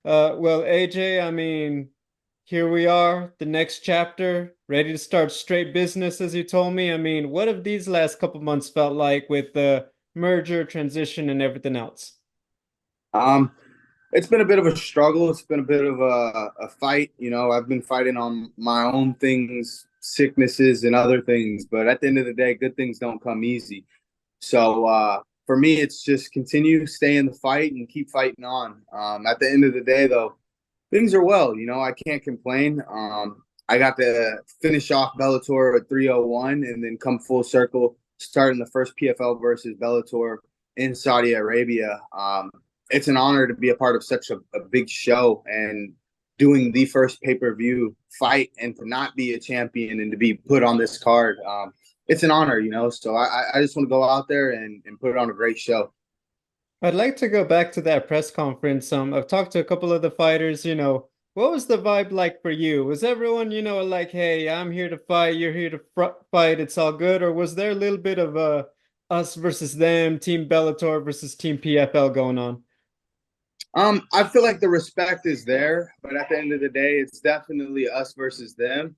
Well, AJ, I mean, here we are, the next chapter, ready to start straight business, as you told me. I mean, what have these last couple months felt like with the merger, transition, and everything else? Um, it's been a bit of a struggle. It's been a bit of a fight. I've been fighting on my own things, sicknesses and other things. But at the end of the day, good things don't come easy. So for me, it's just continue, stay in the fight, and keep fighting on. At the end of the day, though, things are well. I can't complain. I got to finish off Bellator at 301 and then come full circle, starting the first PFL versus Bellator in Saudi Arabia. It's an honor to be a part of such a big show and doing the first pay-per-view fight and to not be a champion and to be put on this card. It's an honor. So I just want to go out there and put on a great show. I'd like to go back to that press conference. I've talked to a couple of the fighters, what was the vibe like for you? Was everyone, like, hey, I'm here to fight, you're here to fight, it's all good? Or was there a little bit of us versus them, Team Bellator versus Team PFL going on? I feel like the respect is there, but at the end of the day, it's definitely us versus them,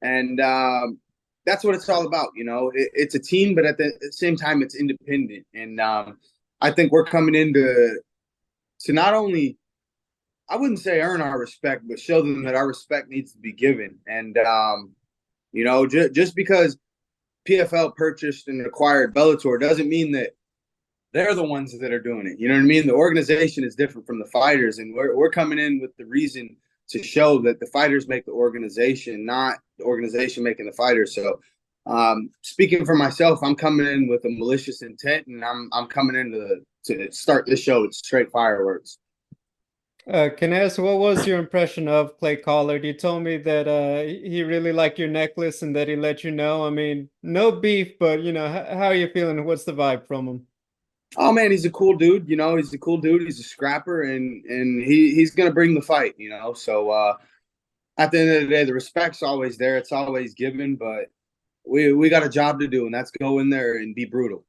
and that's what it's all about. It's a team, but at the same time, it's independent, and I think we're coming in to not only, I wouldn't say earn our respect, but show them that our respect needs to be given. And just because PFL purchased and acquired Bellator doesn't mean that they're the ones that are doing it. You know what I mean? The organization is different from the fighters, and we're coming in with the reason to show that the fighters make the organization, not the organization making the fighters. So, speaking for myself, I'm coming in with a malicious intent, and I'm coming in to start this show with straight fireworks. Can I ask, what was your impression of Clay Collard? You told me that he really liked your necklace and that he let you know. I mean, no beef, but how are you feeling? What's the vibe from him? Oh man, he's a cool dude. He's a cool dude. He's a scrapper, and he's gonna bring the fight. So at the end of the day, the respect's always there. It's always given, but we got a job to do, and that's go in there and be brutal.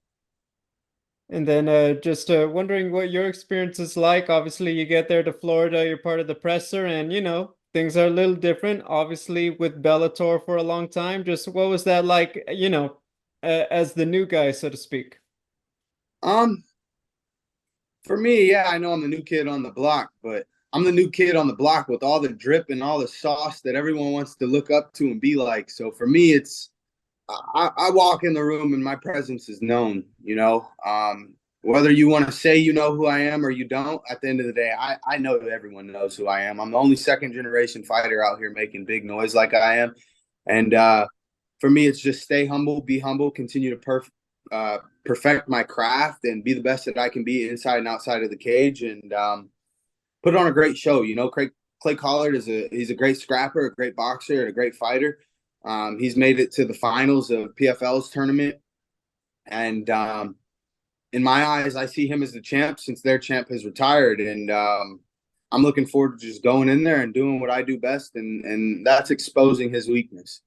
And then just wondering what your experience is like. Obviously, you get there to Florida, you're part of the presser, and things are a little different. Obviously, with Bellator for a long time. Just what was that like, as the new guy, so to speak? Um, for me, yeah, I know I'm the new kid on the block, but I'm the new kid on the block with all the drip and all the sauce that everyone wants to look up to and be like. So for me, it's I walk in the room and my presence is known. Whether you want to say you know who I am or you don't, at the end of the day, I know that everyone knows who I am. I'm the only second generation fighter out here making big noise like I am. And for me, it's just stay humble, be humble, continue to perfect my craft and be the best that I can be inside and outside of the cage and put on a great show. Clay Collard he's a great scrapper, a great boxer, and a great fighter. He's made it to the finals of PFL's tournament, and in my eyes, I see him as the champ since their champ has retired, and I'm looking forward to just going in there and doing what I do best, and that's exposing his weakness.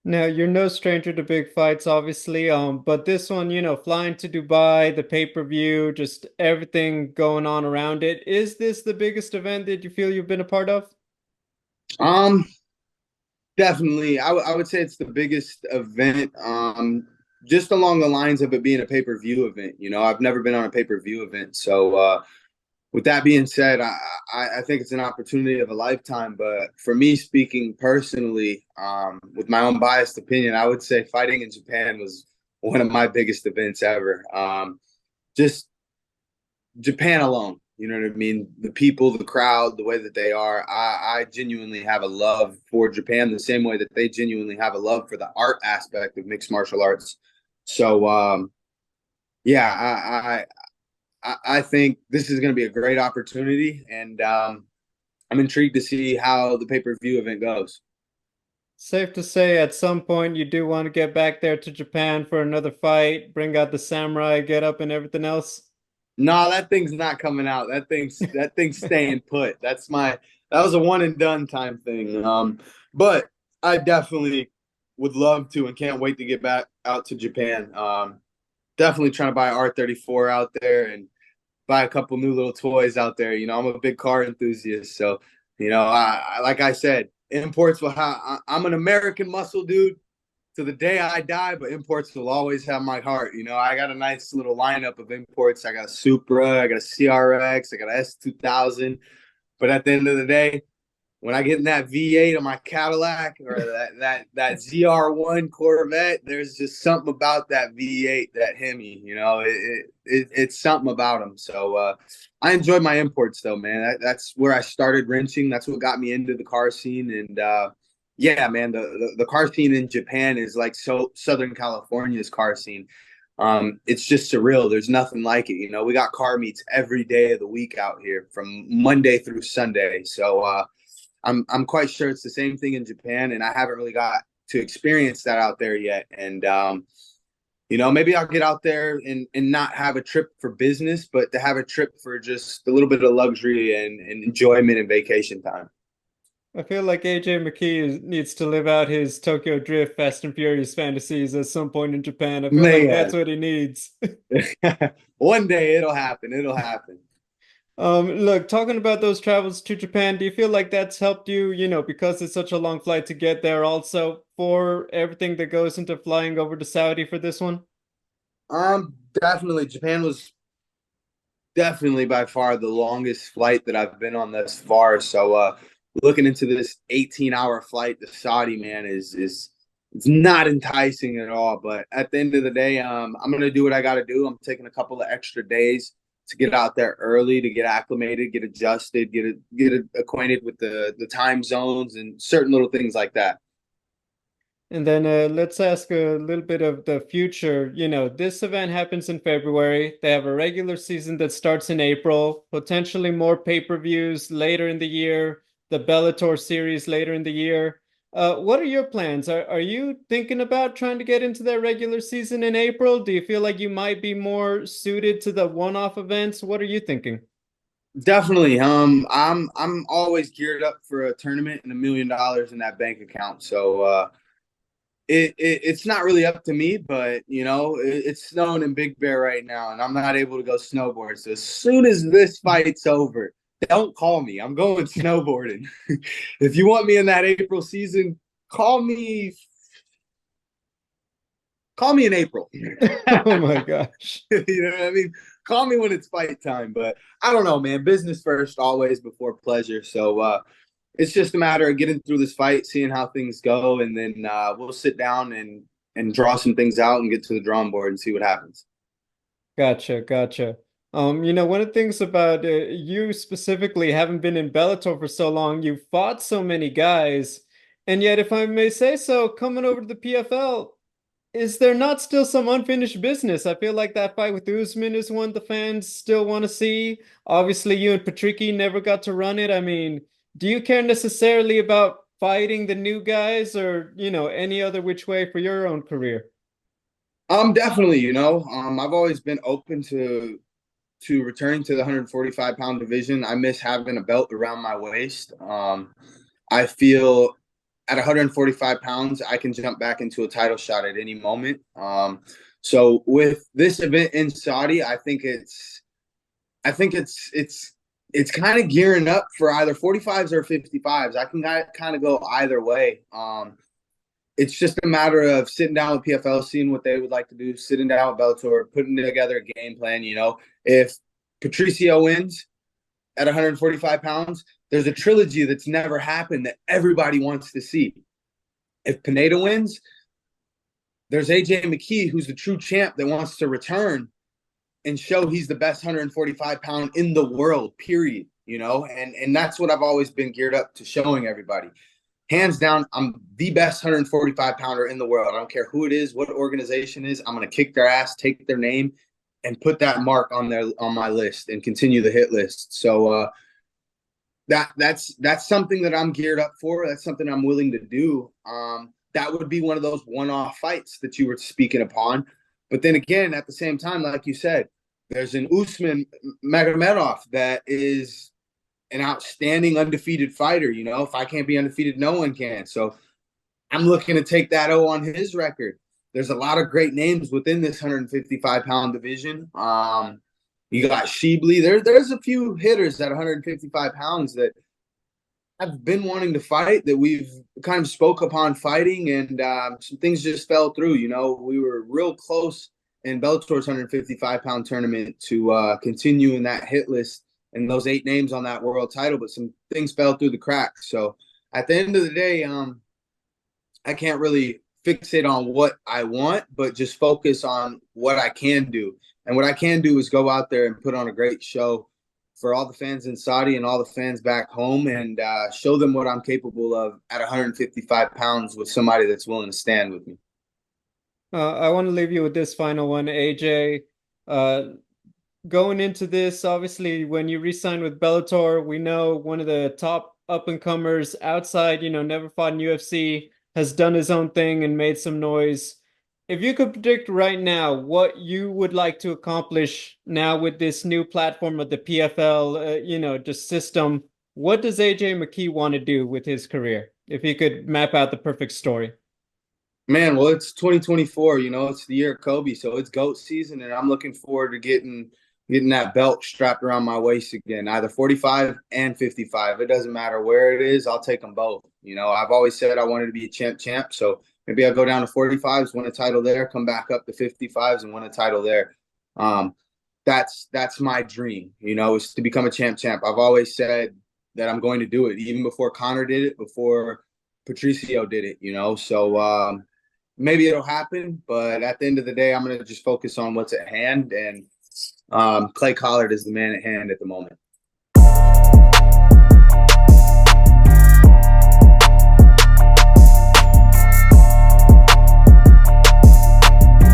Now, you're no stranger to big fights, obviously. But this one, flying to Dubai, the pay-per-view, just everything going on around it. Is this the biggest event that you feel you've been a part of? Um, Definitely, I would say it's the biggest event. Just along the lines of it being a pay-per-view event. I've never been on a pay-per-view event, so with that being said, I think it's an opportunity of a lifetime. But for me, speaking personally, with my own biased opinion, I would say fighting in Japan was one of my biggest events ever. Just Japan alone, you know what I mean? The people, the crowd, the way that they are. I genuinely have a love for Japan the same way that they genuinely have a love for the art aspect of mixed martial arts. So, yeah, I think this is going to be a great opportunity, and I'm intrigued to see how the pay-per-view event goes. Safe to say, at some point, you do want to get back there to Japan for another fight, bring out the samurai get up and everything else. No, that thing's not coming out. That thing's staying put. That was a one and done time thing. But I definitely would love to and can't wait to get back out to Japan. Definitely trying to buy R34 out there and buy a couple new little toys out there. I'm a big car enthusiast, so I like I said, imports will have. I'm an American muscle dude to the day I die, but imports will always have my heart. I got a nice little lineup of imports. I got a Supra, I got a CRX, I got a S2000. But at the end of the day, when I get in that V8 of my Cadillac or that ZR1 Corvette, there's just something about that V8, that Hemi. It's something about them. So I enjoyed my imports though, man. That's where I started wrenching. That's what got me into the car scene. And yeah, man, the car scene in Japan is like so Southern California's car scene. It's just surreal. There's nothing like it. We got car meets every day of the week out here from Monday through Sunday. So I'm quite sure it's the same thing in Japan, and I haven't really got to experience that out there yet. And maybe I'll get out there and not have a trip for business, but to have a trip for just a little bit of luxury and enjoyment and vacation time. I feel like AJ McKee needs to live out his Tokyo Drift Fast and Furious fantasies at some point in Japan. I feel like that's Man, what he needs. one day it'll happen. It'll happen. Look, talking about those travels to Japan, do you feel like that's helped you, because it's such a long flight to get there, also for everything that goes into flying over to Saudi for this one? Definitely. Japan was definitely by far the longest flight that I've been on thus far. So looking into this 18-hour flight to Saudi, man, is it's not enticing at all. But at the end of the day, I'm gonna do what I gotta do. I'm taking a couple of extra days to get out there early, to get acclimated, get adjusted, get acquainted with the time zones and certain little things like that. And then let's ask a little bit of the future. This event happens in February. They have a regular season that starts in April, potentially more pay-per-views later in the year, the Bellator series later in the year. What are your plans? Are you thinking about trying to get into that regular season in April? Do you feel like you might be more suited to the one-off events? What are you thinking? Definitely. I'm always geared up for a tournament and $1 million in that bank account. So it's not really up to me, but it's snowing in Big Bear right now, and I'm not able to go snowboard. So as soon as this fight's over, don't call me. I'm going snowboarding. If you want me in that April season, call me. Call me in April. Oh my gosh. You know what I mean? Call me when it's fight time. But I don't know, man. Business first, always before pleasure. So it's just a matter of getting through this fight, seeing how things go, and then we'll sit down and draw some things out and get to the drawing board and see what happens. Gotcha, gotcha. One of the things about you specifically haven't been in Bellator for so long, you've fought so many guys, and yet, if I may say so, coming over to the PFL, is there not still some unfinished business? I feel like that fight with Usman is one the fans still want to see. Obviously, you and Patricky never got to run it. I mean, do you care necessarily about fighting the new guys or, any other which way for your own career? Definitely. I've always been open to returning to the 145-pound division. I miss having a belt around my waist. I feel at 145 pounds, I can jump back into a title shot at any moment. So with this event in Saudi, I think it's kind of gearing up for either 45s or 55s. I can kind of go either way. It's just a matter of sitting down with PFL, seeing what they would like to do, sitting down with Bellator, putting together a game plan. If Patricio wins at 145 pounds, there's a trilogy that's never happened that everybody wants to see. If Pineda wins, there's AJ McKee, who's the true champ that wants to return and show he's the best 145-pound in the world, period. And that's what I've always been geared up to showing everybody. Hands down, I'm the best 145-pounder in the world. I don't care who it is, what organization is. I'm going to kick their ass, take their name, and put that mark on my list and continue the hit list. So that's something that I'm geared up for. That's something I'm willing to do. That would be one of those one-off fights that you were speaking upon. But then again, at the same time, like you said, there's an Usman Magomedov that is an outstanding undefeated fighter. If I can't be undefeated, no one can. So I'm looking to take that O on his record. There's a lot of great names within this 155-pound division. You got Sheebly. There's a few hitters at 155 pounds that I've been wanting to fight, that we've kind of spoke upon fighting, and some things just fell through. You know, we were real close in Bellator's 155-pound tournament to continue in that hit list and those 8 names on that world title, but some things fell through the cracks. So at the end of the day, I can't really fixate on what I want, but just focus on what I can do. And what I can do is go out there and put on a great show for all the fans in Saudi and all the fans back home, and show them what I'm capable of at 155 pounds with somebody that's willing to stand with me. I want to leave you with this final one, AJ. Uh, Going into this, obviously, when you re-sign with Bellator, we know one of the top up-and-comers outside, never fought in UFC, has done his own thing and made some noise. If you could predict right now what you would like to accomplish now with this new platform of the PFL, just system, what does AJ McKee want to do with his career? If he could map out the perfect story. Man, well, it's 2024. You know, it's the year of Kobe, so it's GOAT season, and I'm looking forward to getting that belt strapped around my waist again, either 45 and 55. It doesn't matter where it is, I'll take them both. You know, I've always said I wanted to be a champ, so maybe I'll go down to 45s, win a title there, come back up to 55s and win a title there. Um, that's my dream, you know, is to become a champ. I've always said that I'm going to do it, even before Connor did it, before Patricio did it, you know. So maybe it'll happen, but at the end of the day, I'm going to just focus on what's at hand, and Clay Collard is the man at hand at the moment.